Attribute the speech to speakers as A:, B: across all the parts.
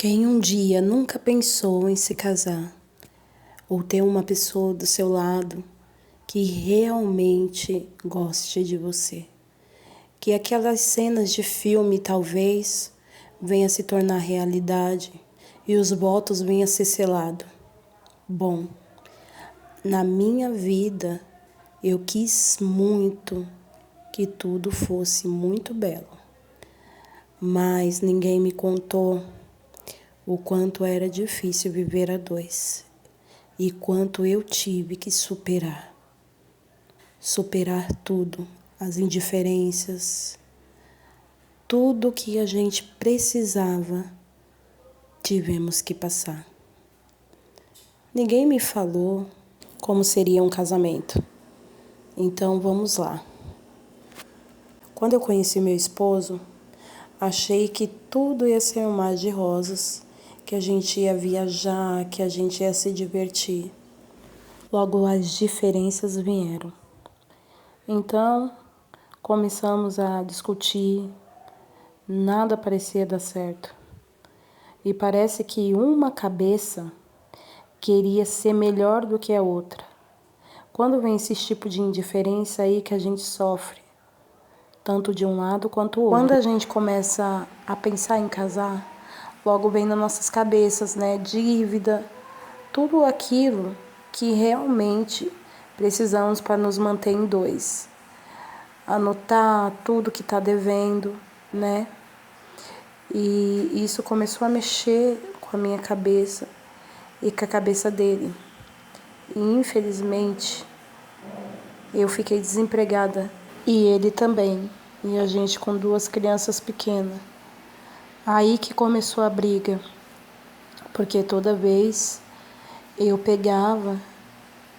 A: Quem um dia nunca pensou em se casar ou ter uma pessoa do seu lado que realmente goste de você, que aquelas cenas de filme talvez venha se tornar realidade e os votos venham a ser selados. Bom, na minha vida eu quis muito que tudo fosse muito belo, mas ninguém me contou o quanto era difícil viver a dois e quanto eu tive que superar tudo, as indiferenças, tudo que a gente precisava, tivemos que passar. Ninguém me falou como seria um casamento, então vamos lá. Quando eu conheci meu esposo, achei que tudo ia ser um mar de rosas, que a gente ia viajar, que a gente ia se divertir. Logo as diferenças vieram. Então, começamos a discutir, nada parecia dar certo. E parece que uma cabeça queria ser melhor do que a outra. Quando vem esse tipo de indiferença aí que a gente sofre, tanto de um lado quanto o outro. Quando a gente começa a pensar em casar, logo vem nas nossas cabeças, né? Dívida, tudo aquilo que realmente precisamos para nos manter em dois. Anotar tudo que está devendo, né? E isso começou a mexer com a minha cabeça e com a cabeça dele. E infelizmente eu fiquei desempregada e ele também. E a gente com 2 crianças pequenas. Aí que começou a briga, porque toda vez eu pegava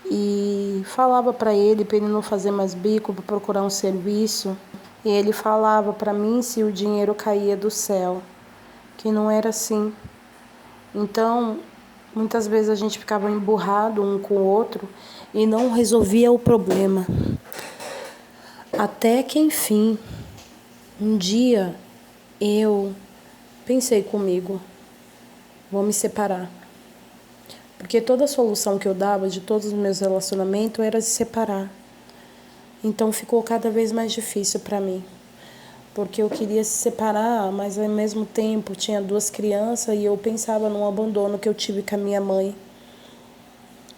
A: e falava para ele não fazer mais bico, para procurar um serviço. E ele falava para mim se o dinheiro caía do céu, que não era assim. Então, muitas vezes a gente ficava emburrado um com o outro e não resolvia o problema. Até que, enfim, um dia eu pensei comigo, vou me separar. Porque toda a solução que eu dava de todos os meus relacionamentos era se separar. Então ficou cada vez mais difícil para mim. Porque eu queria se separar, mas ao mesmo tempo tinha 2 crianças e eu pensava no abandono que eu tive com a minha mãe.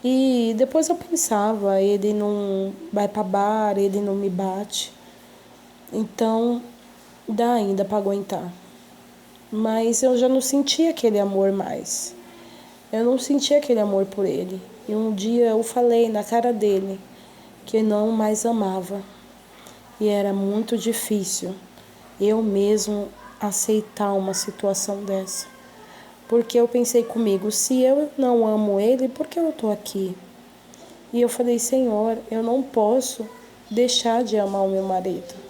A: E depois eu pensava, ele não vai para bar, ele não me bate. Então dá ainda para aguentar. Mas eu já não sentia aquele amor mais. Eu não sentia aquele amor por ele. E um dia eu falei na cara dele que não mais amava. E era muito difícil eu mesmo aceitar uma situação dessa. Porque eu pensei comigo, se eu não amo ele, por que eu estou aqui? E eu falei, Senhor, eu não posso deixar de amar o meu marido.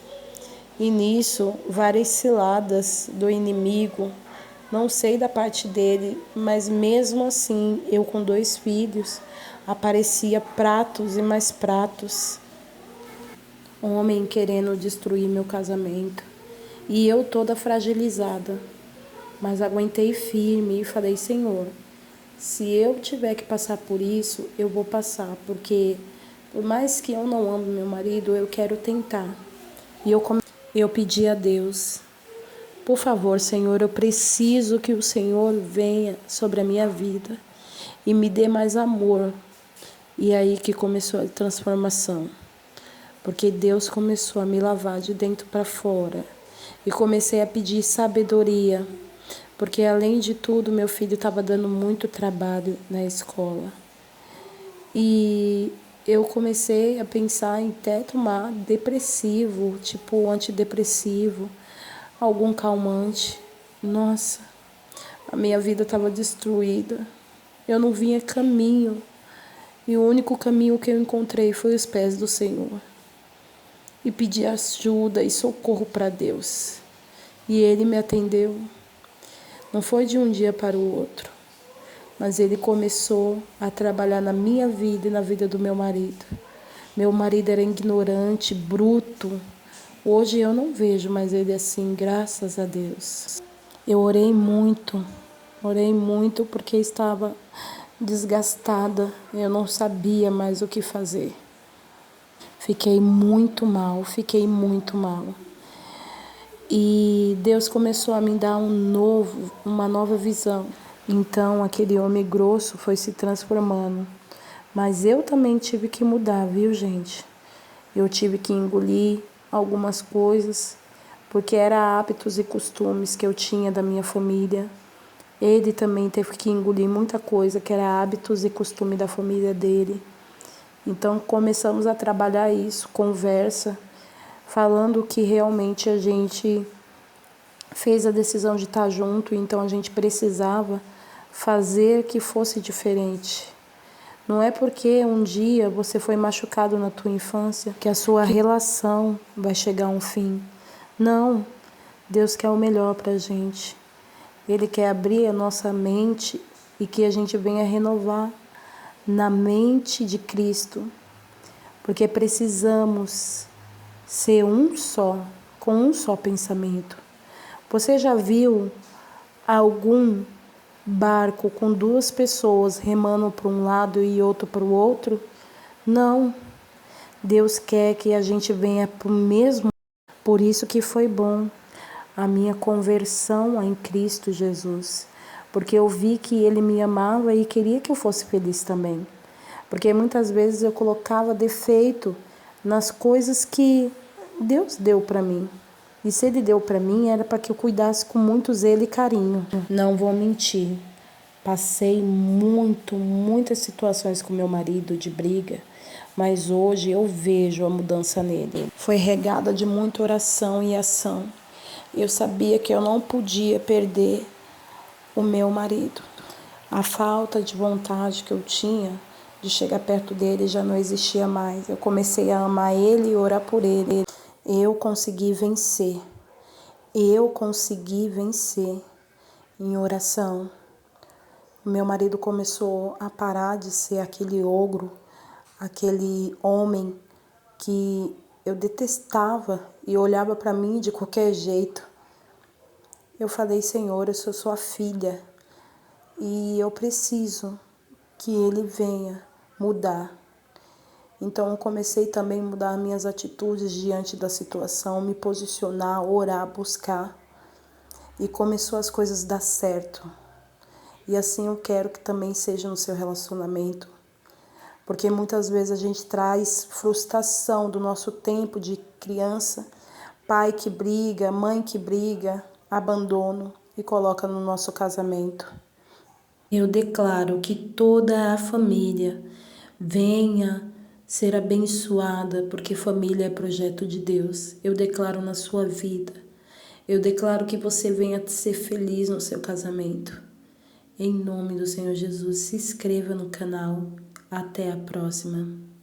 A: E nisso, várias ciladas do inimigo, não sei da parte dele, mas mesmo assim, eu com 2 filhos, aparecia pratos e mais pratos. Um homem querendo destruir meu casamento. E eu toda fragilizada. Mas aguentei firme e falei, Senhor, se eu tiver que passar por isso, eu vou passar. Porque por mais que eu não ame meu marido, eu quero tentar. E eu pedi a Deus, por favor, Senhor, eu preciso que o Senhor venha sobre a minha vida e me dê mais amor. E aí que começou a transformação. Porque Deus começou a me lavar de dentro para fora. E comecei a pedir sabedoria. Porque além de tudo, meu filho estava dando muito trabalho na escola. E eu comecei a pensar em até tomar depressivo, tipo antidepressivo, algum calmante. Nossa, a minha vida estava destruída. Eu não vinha caminho. E o único caminho que eu encontrei foi os pés do Senhor. E pedi ajuda e socorro para Deus. E Ele me atendeu. Não foi de um dia para o outro. Mas Ele começou a trabalhar na minha vida e na vida do meu marido. Meu marido era ignorante, bruto. Hoje eu não vejo mais ele assim, graças a Deus. Eu orei muito, Orei muito porque estava desgastada, eu não sabia mais o que fazer. Fiquei muito mal. E Deus começou a me dar uma nova visão. Então aquele homem grosso foi se transformando. Mas eu também tive que mudar, viu, gente? Eu tive que engolir algumas coisas, porque eram hábitos e costumes que eu tinha da minha família. Ele também teve que engolir muita coisa, que era hábitos e costume da família dele. Então começamos a trabalhar isso, conversa, falando que realmente a gente fez a decisão de estar junto, então a gente precisava fazer que fosse diferente. Não é porque um dia você foi machucado na tua infância que a sua relação vai chegar a um fim. Não, Deus quer o melhor pra gente. Ele quer abrir a nossa mente e que a gente venha renovar na mente de Cristo, porque precisamos ser um só, com um só pensamento. Você já viu algum barco com duas pessoas remando para um lado e outro para o outro? Não. Deus quer que a gente venha para o mesmo. Por isso que foi bom a minha conversão em Cristo Jesus, porque eu vi que Ele me amava e queria que eu fosse feliz também. Porque muitas vezes eu colocava defeito nas coisas que Deus deu para mim. E se Ele deu para mim, era para que eu cuidasse com muito zelo e carinho. Não vou mentir. Passei muitas situações com meu marido de briga, mas hoje eu vejo a mudança nele. Foi regada de muita oração e ação. Eu sabia que eu não podia perder o meu marido. A falta de vontade que eu tinha de chegar perto dele já não existia mais. Eu comecei a amar ele e orar por ele. Eu consegui vencer. Eu consegui vencer em oração. O meu marido começou a parar de ser aquele ogro, aquele homem que eu detestava e olhava para mim de qualquer jeito. Eu falei, Senhor, eu sou sua filha e eu preciso que ele venha mudar. Então eu comecei também a mudar minhas atitudes diante da situação, me posicionar, orar, buscar. E começou as coisas a dar certo. E assim eu quero que também seja no seu relacionamento. Porque muitas vezes a gente traz frustração do nosso tempo de criança, pai que briga, mãe que briga, abandono e coloca no nosso casamento. Eu declaro que toda a família venha ser abençoada, porque família é projeto de Deus. Eu declaro na sua vida. Eu declaro que você venha ser feliz no seu casamento. Em nome do Senhor Jesus, se inscreva no canal. Até a próxima.